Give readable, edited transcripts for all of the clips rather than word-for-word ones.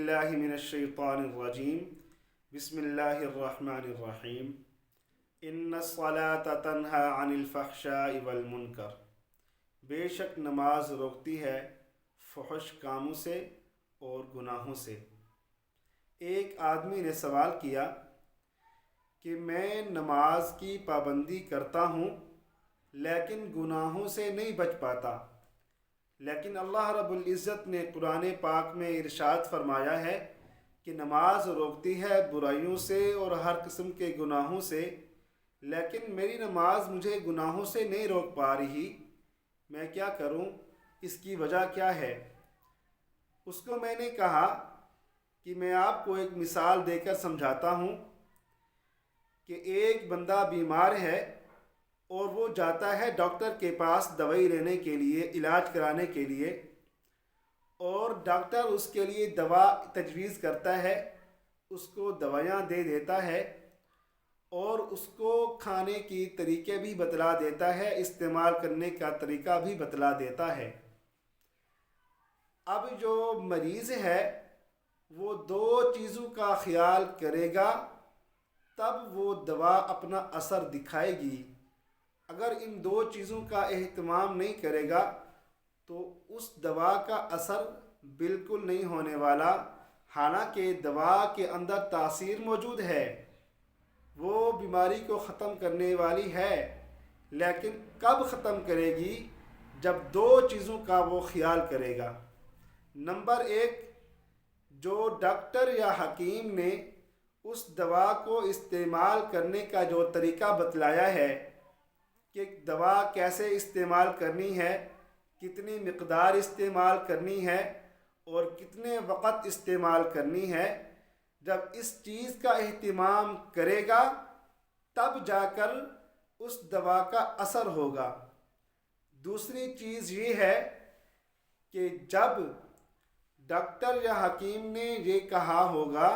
باللہ من الشیطان الرجیم بسم اللہ الرحمن الرحیم ان الصلاۃ تنہی عن الفحشاء والمنکر، بے شک نماز روکتی ہے فحش کاموں سے اور گناہوں سے۔ ایک آدمی نے سوال کیا کہ میں نماز کی پابندی کرتا ہوں لیکن گناہوں سے نہیں بچ پاتا، لیکن اللہ رب العزت نے قرآن پاک میں ارشاد فرمایا ہے کہ نماز روکتی ہے برائیوں سے اور ہر قسم کے گناہوں سے، لیکن میری نماز مجھے گناہوں سے نہیں روک پا رہی، میں کیا کروں؟ اس کی وجہ کیا ہے؟ اس کو میں نے کہا کہ میں آپ کو ایک مثال دے کر سمجھاتا ہوں کہ ایک بندہ بیمار ہے اور وہ جاتا ہے ڈاکٹر کے پاس دوائی لینے کے لیے، علاج کرانے کے لیے، اور ڈاکٹر اس کے لیے دوا تجویز کرتا ہے، اس کو دوائیاں دے دیتا ہے اور اس کو کھانے کی طریقے بھی بتلا دیتا ہے، استعمال کرنے کا طریقہ بھی بتلا دیتا ہے۔ اب جو مریض ہے وہ دو چیزوں کا خیال کرے گا تب وہ دوا اپنا اثر دکھائے گی۔ اگر ان دو چیزوں کا اہتمام نہیں کرے گا تو اس دوا کا اثر بالکل نہیں ہونے والا، حالانکہ دوا کے اندر تاثیر موجود ہے، وہ بیماری کو ختم کرنے والی ہے، لیکن کب ختم کرے گی؟ جب دو چیزوں کا وہ خیال کرے گا۔ نمبر ایک، جو ڈاکٹر یا حکیم نے اس دوا کو استعمال کرنے کا جو طریقہ بتلایا ہے کہ دوا کیسے استعمال کرنی ہے، کتنی مقدار استعمال کرنی ہے اور کتنے وقت استعمال کرنی ہے، جب اس چیز کا اہتمام کرے گا تب جا کر اس دوا کا اثر ہوگا۔ دوسری چیز یہ ہے کہ جب ڈاکٹر یا حکیم نے یہ کہا ہوگا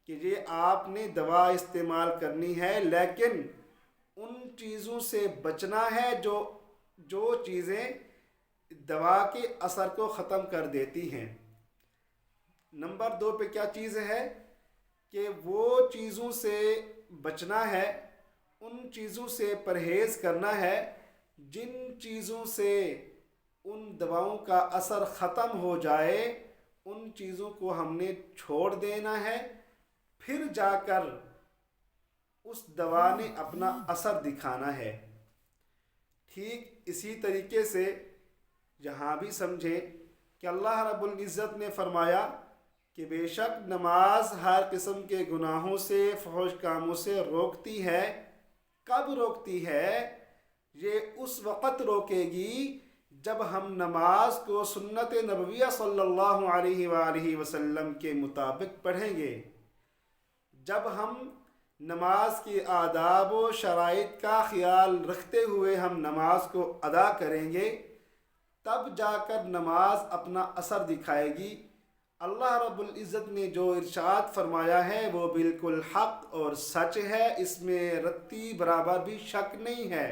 کہ یہ آپ نے دوا استعمال کرنی ہے، لیکن ان چیزوں سے بچنا ہے جو چیزیں دوا کے اثر کو ختم کر دیتی ہیں۔ نمبر دو پہ کیا چیز ہے کہ وہ چیزوں سے بچنا ہے، ان چیزوں سے پرہیز کرنا ہے جن چیزوں سے ان دواؤں کا اثر ختم ہو جائے، ان چیزوں کو ہم نے چھوڑ دینا ہے، پھر جا کر اس دوا نے اپنا اثر دکھانا ہے۔ ٹھیک اسی طریقے سے یہاں بھی سمجھیں کہ اللہ رب العزت نے فرمایا کہ بے شک نماز ہر قسم کے گناہوں سے، فحش کاموں سے روکتی ہے۔ کب روکتی ہے؟ یہ اس وقت روکے گی جب ہم نماز کو سنت نبویہ صلی اللہ علیہ وآلہ وسلم کے مطابق پڑھیں گے، جب ہم نماز کی آداب و شرائط کا خیال رکھتے ہوئے ہم نماز کو ادا کریں گے، تب جا کر نماز اپنا اثر دکھائے گی۔ اللہ رب العزت نے جو ارشاد فرمایا ہے وہ بالکل حق اور سچ ہے، اس میں رتی برابر بھی شک نہیں ہے۔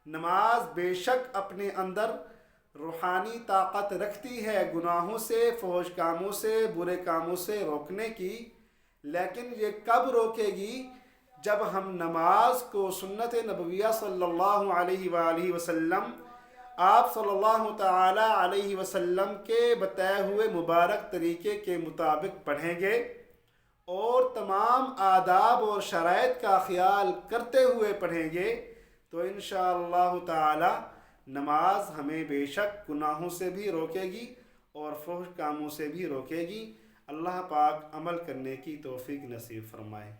نماز بے شک اپنے اندر روحانی طاقت رکھتی ہے گناہوں سے، فحش کاموں سے، برے کاموں سے روکنے کی، لیکن یہ کب روکے گی؟ جب ہم نماز کو سنت نبویہ صلی اللہ علیہ وآلہ وسلم، آپ صلی اللہ تعالی علیہ وسلم کے بتائے ہوئے مبارک طریقے کے مطابق پڑھیں گے اور تمام آداب اور شرائط کا خیال کرتے ہوئے پڑھیں گے، تو انشاءاللہ تعالی نماز ہمیں بے شک گناہوں سے بھی روکے گی اور فحش کاموں سے بھی روکے گی۔ اللہ پاک عمل کرنے کی توفیق نصیب فرمائے۔